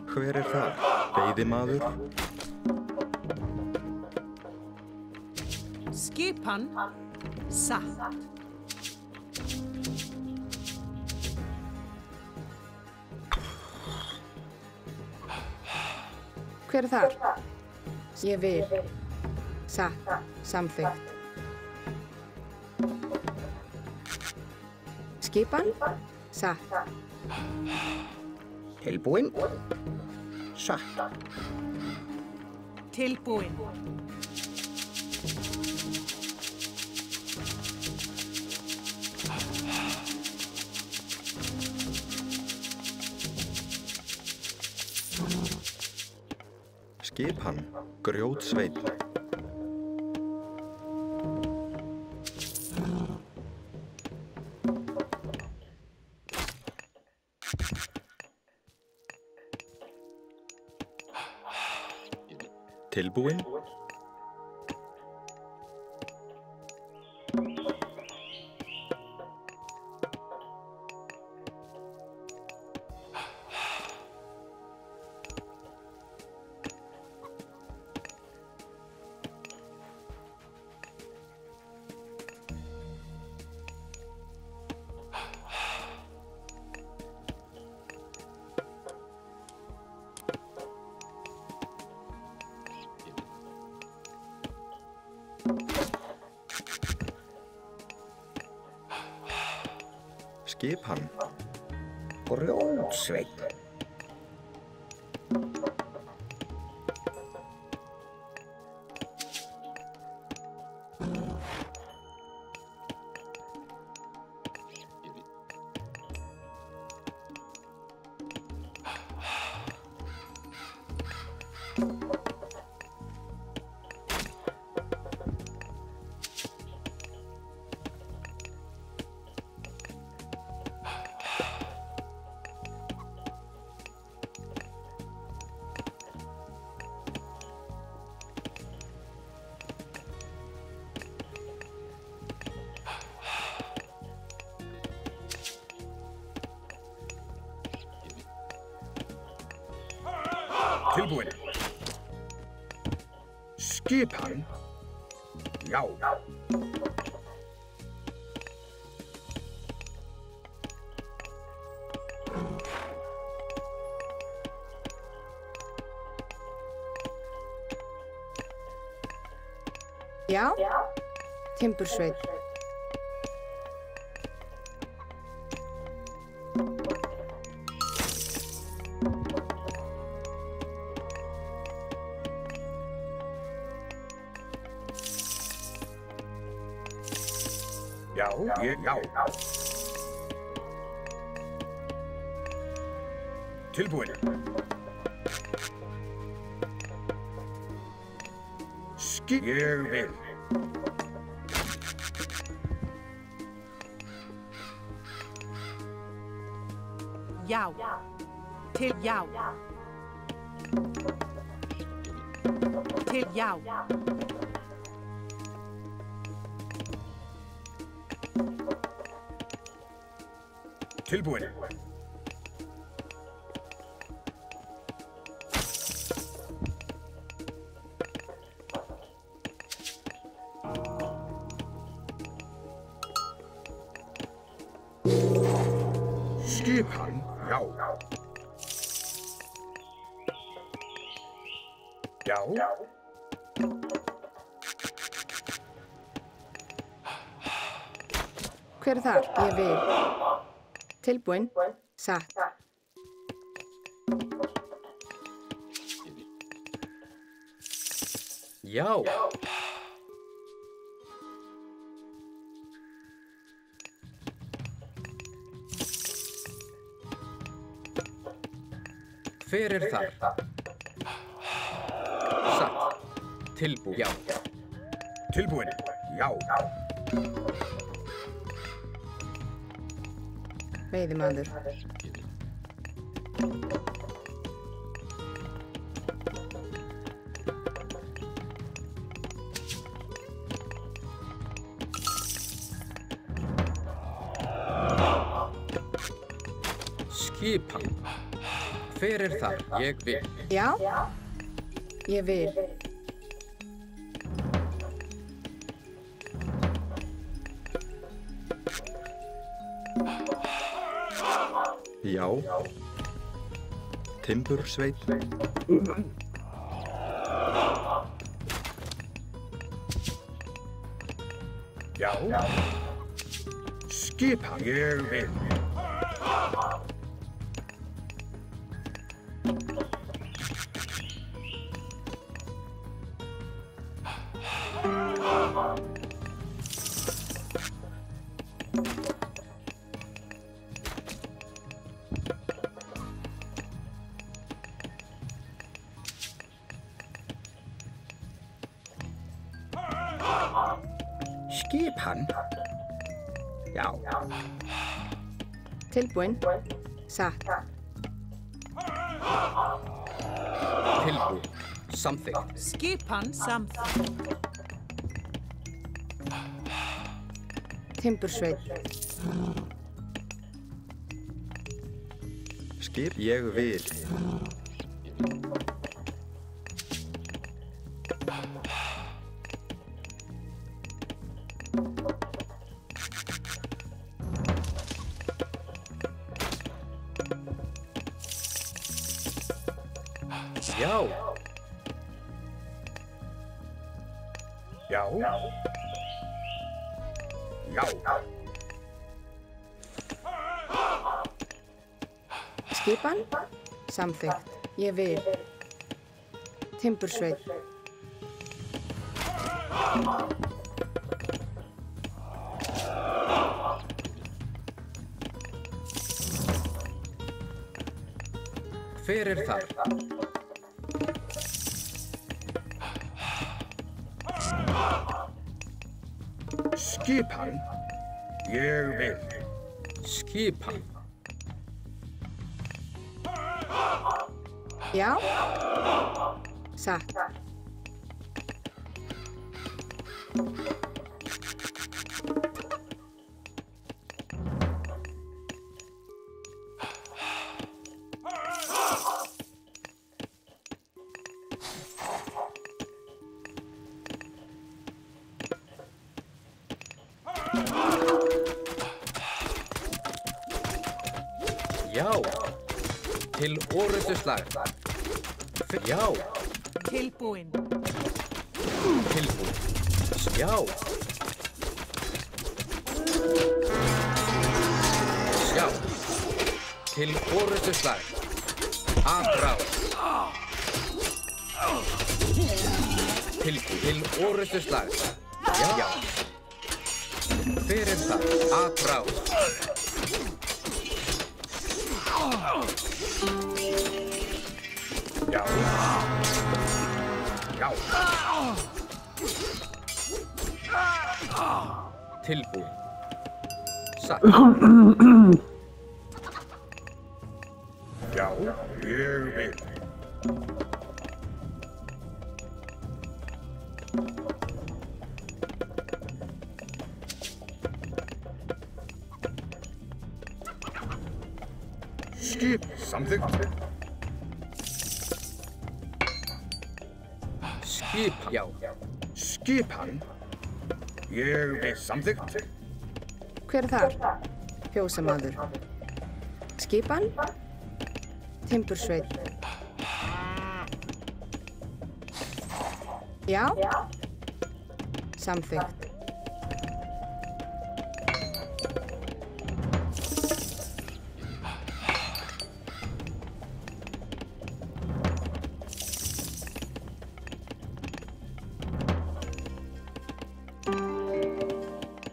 Hver það? Veiðimaður? Skipan satt. Hver þar? Ég vil. Satt. Samþykkt. Skipan? Satt. Tilbúinn? Satt. Tilbúinn. Skipan, Grjótsveinn. Tilbúinn? Skipan, Grjótsveinn. Tilbúinn. Skipan? Já. Já. Timbursveinn. Já, já. Tilbúinn. Ég vil. Já. Til já. Til já. Tilbúinn. Skipan, já. Já. Hver er þar? Ég vil. Tilbúin. Satt. Já. Hver er þar? Satt. Tilbúin. Já. Tilbúin, já. Veiðimaður. Skipan. Hver er þar? Ég vil. Já. Ég vil. Já. Timbursveit. Já. Skipan, ég vil. Skipan. Já. Tilbúin. Satt. Tilbúin. Samþykkt. Skipan samþykkt. Timbursveit. Skip. Ég vil. Já. Já. Já. Skipan. Samþykkt. Ég vil. Timbursveit. Hver er þar? Skipan, ég vil. Skipan. Já. Satt. Já. Til orrustuslag. Já. Tilbúin. Tilbúin. Já. Já. Til orrustuslag. Afráð. Tilbúin. Til orrustuslag. Já. Hver er það? Afráð. Já. Já. Tilbúin. Satt. Já, ég vil. Skip, samþykkt. Skipan. Já. Skipan, ég vil. Samþykkt. Hver er þar? Fjósamaður. Skipan. Timbursveit. Já. Samþykkt.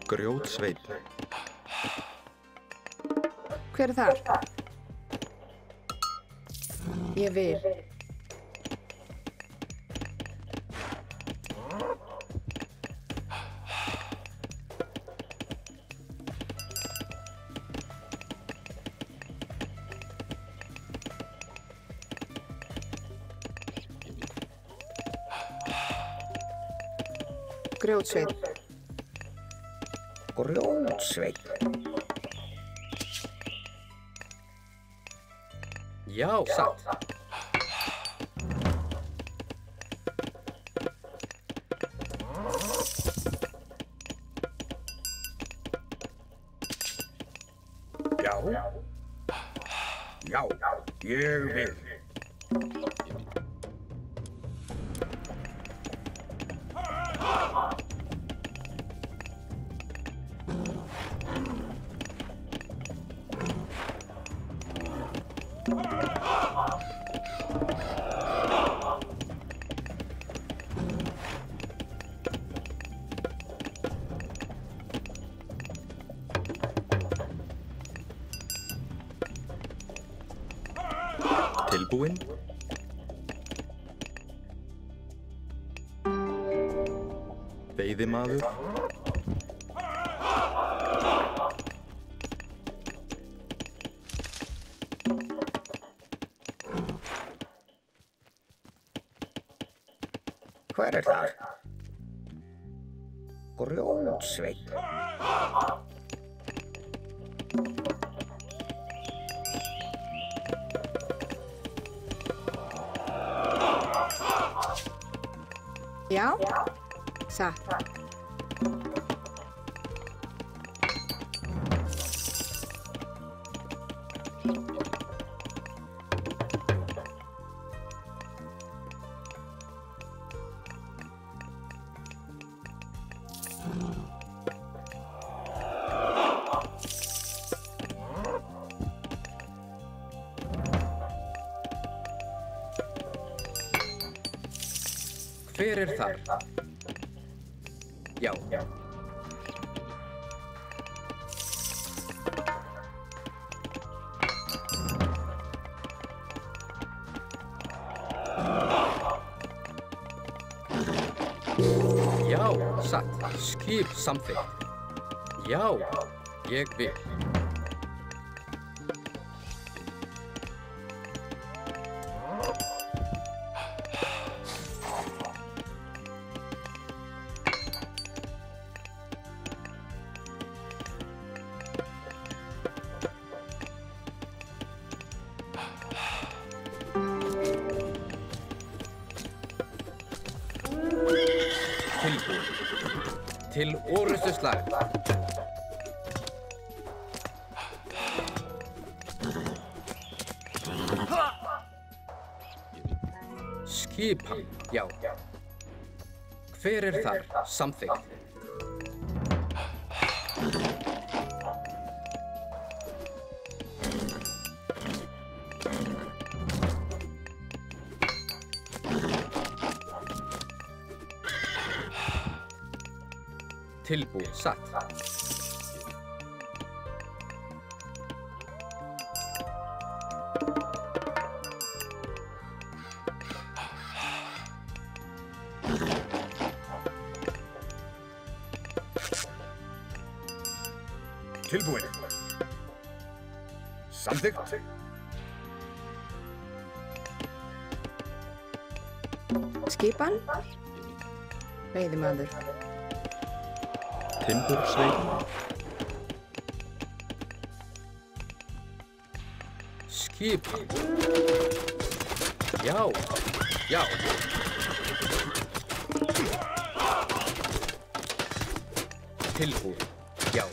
Grjótsveinn. Hver er þar? Ég vil. Grjótsveinn. Grjótsveinn. Já, satt. Já. Já, ég vil. Tilbúinn. Veiðimaður. Hver er þar? Grjótsveinn. Já. Satt. Hver er þar? Já. Já, satt. Skip samþykkt. Já, ég vil. Tilbúin. Til orrustuslag. Skipan, já. Hver er þar? Samþykkt. Tilbúin, satt. Tilbúinn. Samþykkt. Skipan. Veiðimaður. Timbursveinn. Skipan. Já, já. Tilbúin, já.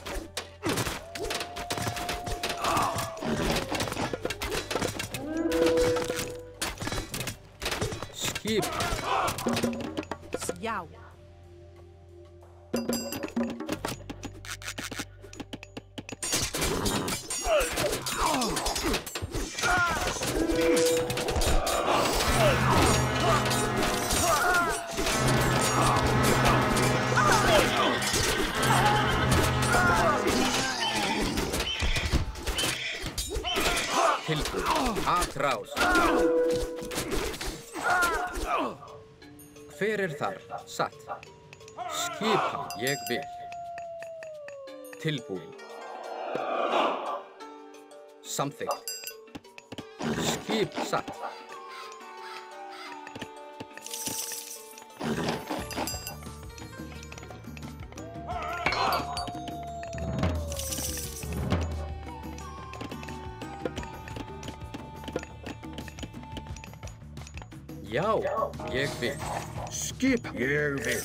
Skipan. Já. Tilbúin. Atrás. Hver þar? Satt. Skipan. Ég vil. Tilbúin. Samþykkt. Skip. Satt. Já, ég vil. Skipan. Ég vil.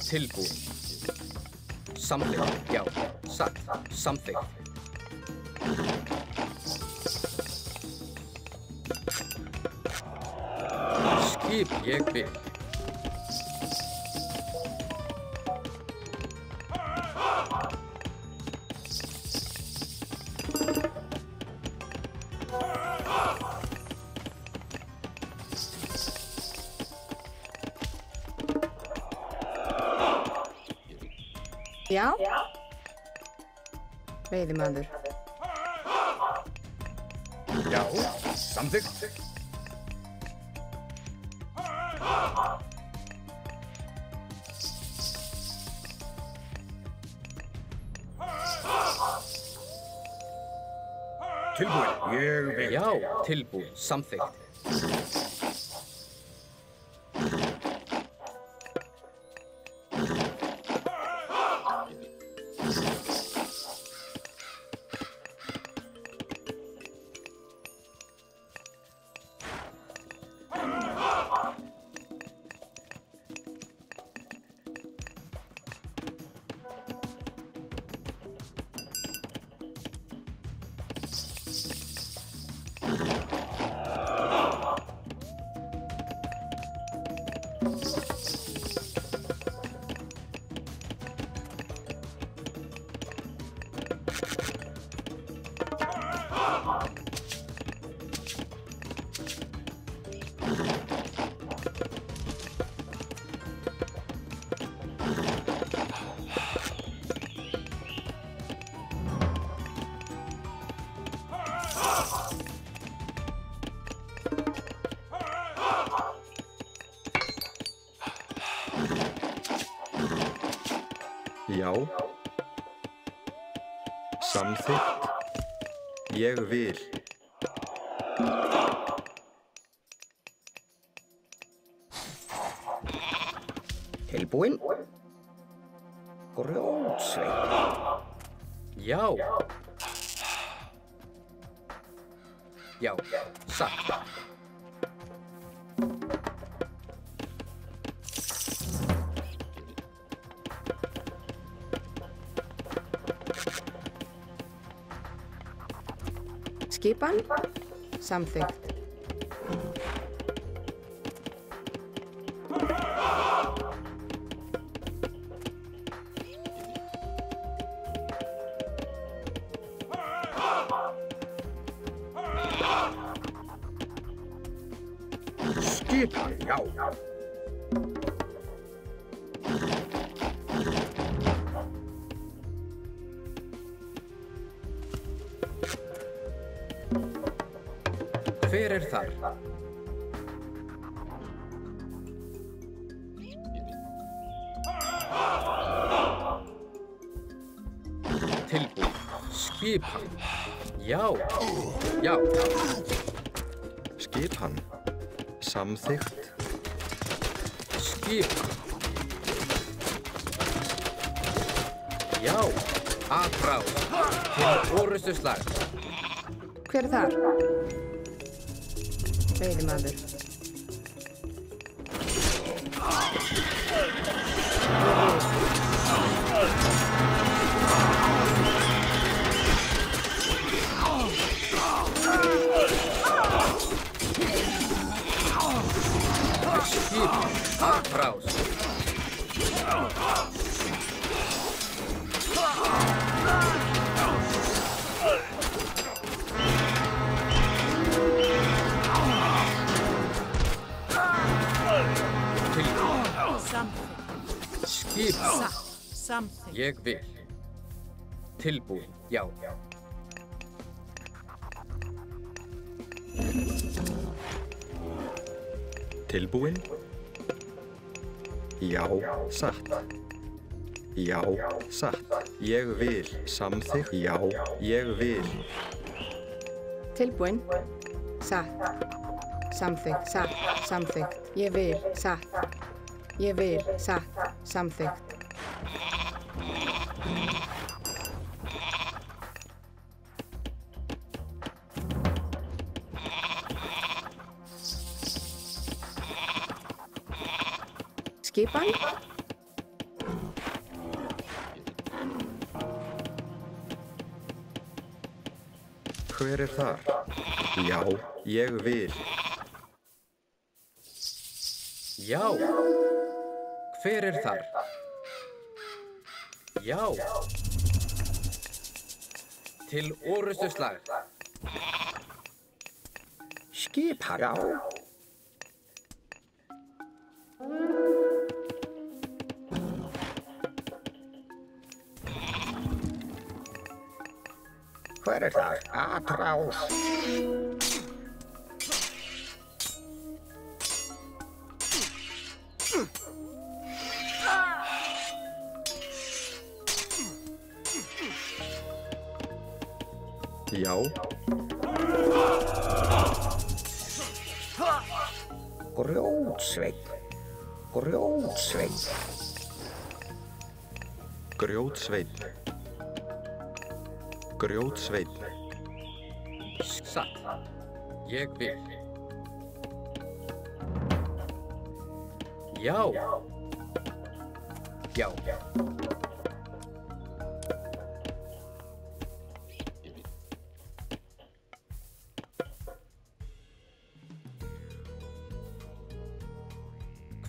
Tilbúin. Samþykkt. Já. Satt. Samþykkt. Skip. Ég vil. Já. Veiðimaður. Já. Samþykkt. Tilbúin. Ég vil. Já, tilbúin. Samþykkt. Já. Samþykkt. Ég vil. Tilbúin. Grjótsveit. Já. Já. Satt. Skipan. Samþykkt. Skipan. Já. Hver þar? Tilbúin. Skipan. Já. Já. Skipan. Samþykkt. Skipan. Já. Atrás. Til orustuslag. Hver þar? Veiðimaður. Skipan. Satt. Something. Ég vil. Tilbúin. Já. Tilbúin. Já, satt. Já, satt. Ég vil. Samþykkt. Já, ég vil. Tilbúin. Satt. Samþykkt. Satt. Samþykkt. Ég vil. Satt. Ég vil. Satt. Samþykkt. Skipan. Hver er þar? Já, ég vil. Já. Hver er þar? Já. Til orustuslag. Skipan. Já. Hver er það? Atrás. Já, Grjótsveinn. Grjótsveinn. grjótsveinn. Grjótsveinn. Satt. Ég vil. Já. Já.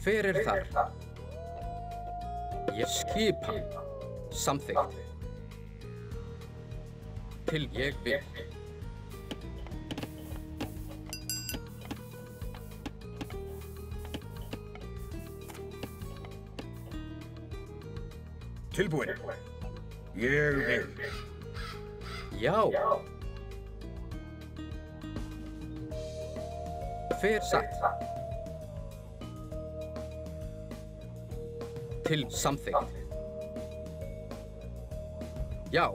Hver er þar? Ég skipan. Samþykkt. Til ég vil. Tilbúin. Ég vil. Já. Hver satt? Til samþykkt. Já.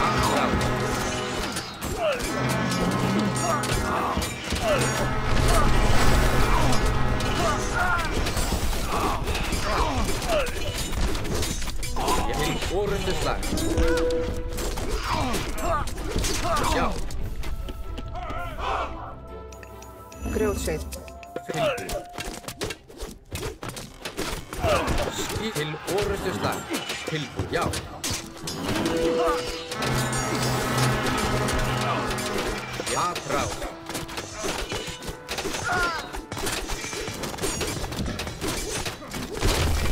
Aðráð. Ég vil orustuslag. Já. Grjótsveinn. Tilbúin. Til orustuslag. Tilbúin. Já. Aðráð.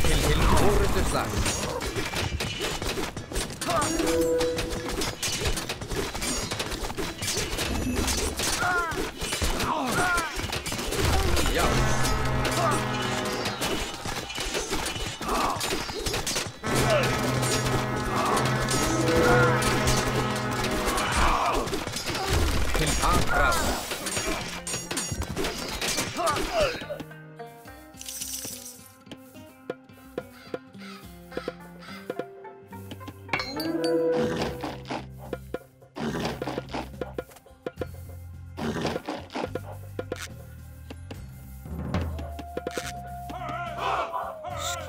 Til orustuslag. Já. Til aðráð.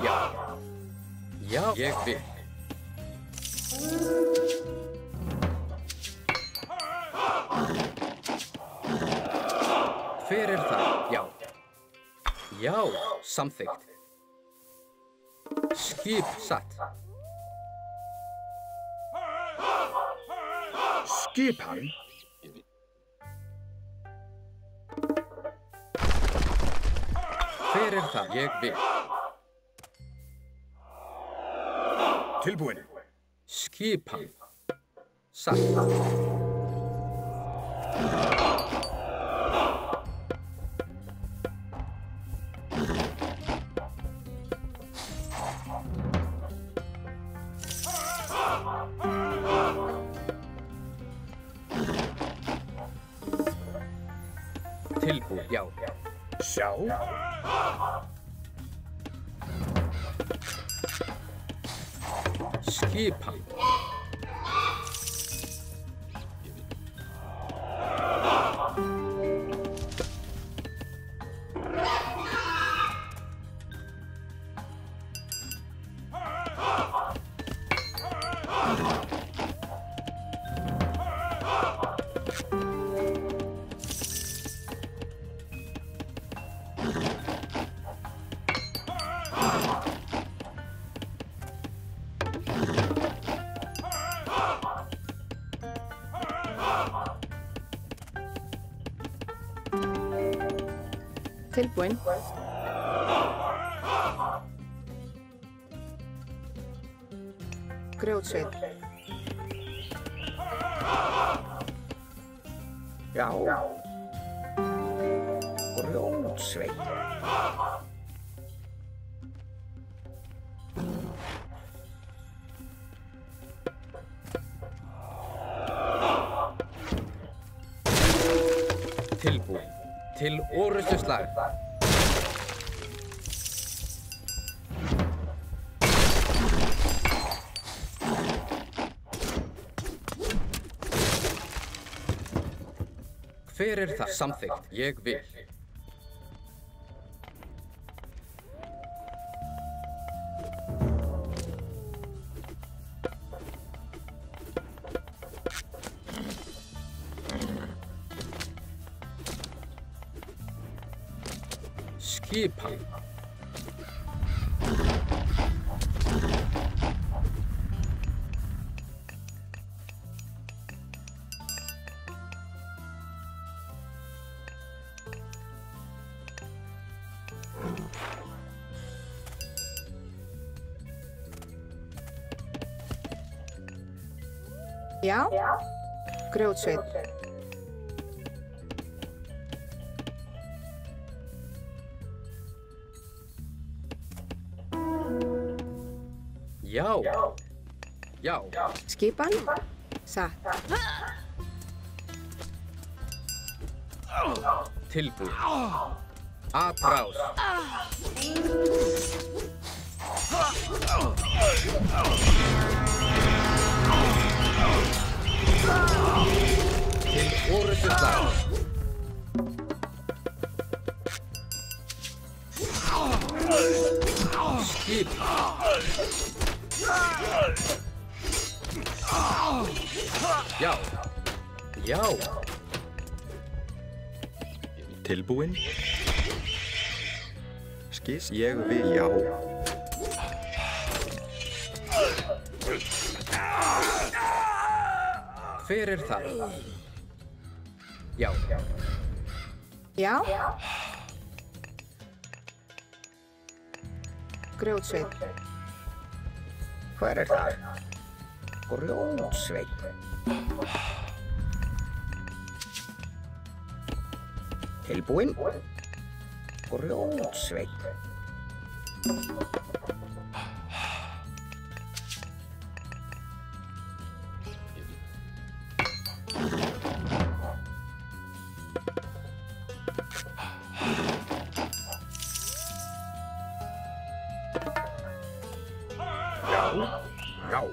Já. Já, ég vil. Hver er það? Já. Já, samþykkt. Skip satt. Skipan. Hver er það? Ég vil. Tilbúin. Skipan. Satt. Já. Sjá. Skipan. Tilbúin. Grjótsveinn. Já. Grjótsveinn. Tilbúin. Til orrustuslag. Hver er það? Samþykkt. Ég vil. Skipan. Já. Grjótsveinn. Já. Já. Skipan. Satt. Tilbúin. Atrás. Til orrustuslag. Skipan. Já. Já. Tilbúin. Skís. Ég vil. Já. Hver er það? Já. Já. Grjótsveinn. Hver er það? Grjótsveinn. Tilbúin. Grjótsveinn. Já.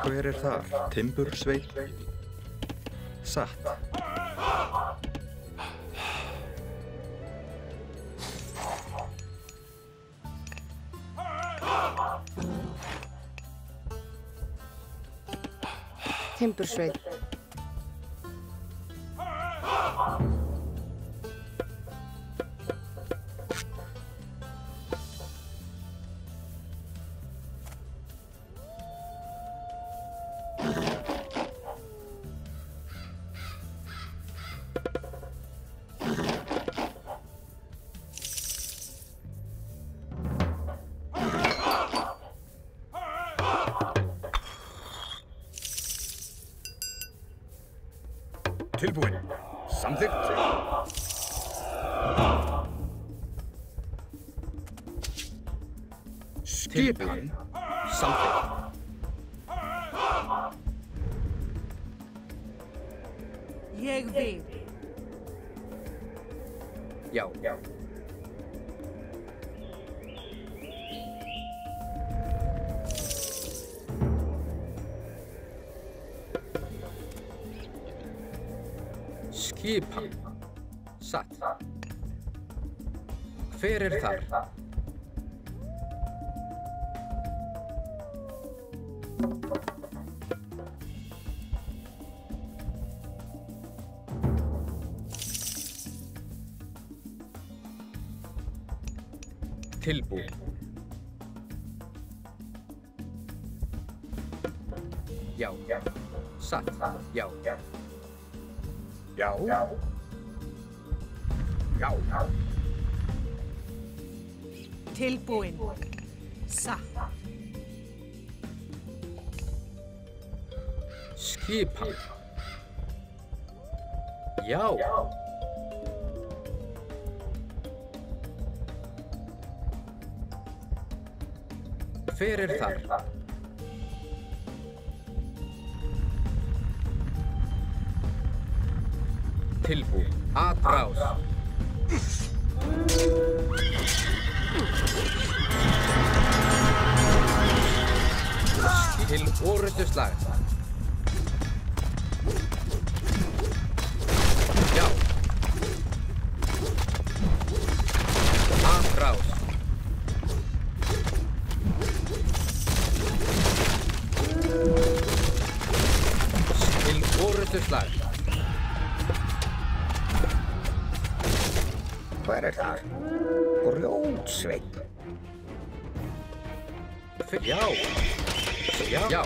Hver er þar? Timbursveinn. Satt. Timbursveinn. Tilbúin. Samþykkt. Skipan. Samþykkt. Ég vil. Já. Skipan. Satt. Hver er þar? Tilbúin. Já. Satt. Já. Já. Já. Tilbúin. Satt. Skipan. Já. Hver er þar? Tilbúin. Atrás. Til orrustu slag. Já. Atrás. Til orrustu slag. Hver er þar? Grjótsveinn. Já. Já. Já.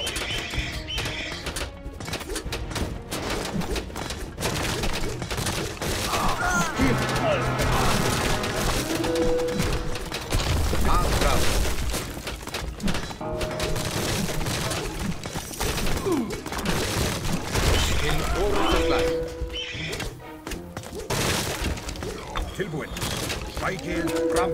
Atrás. Til orrustu slag. Tilbúin. Sækið fram.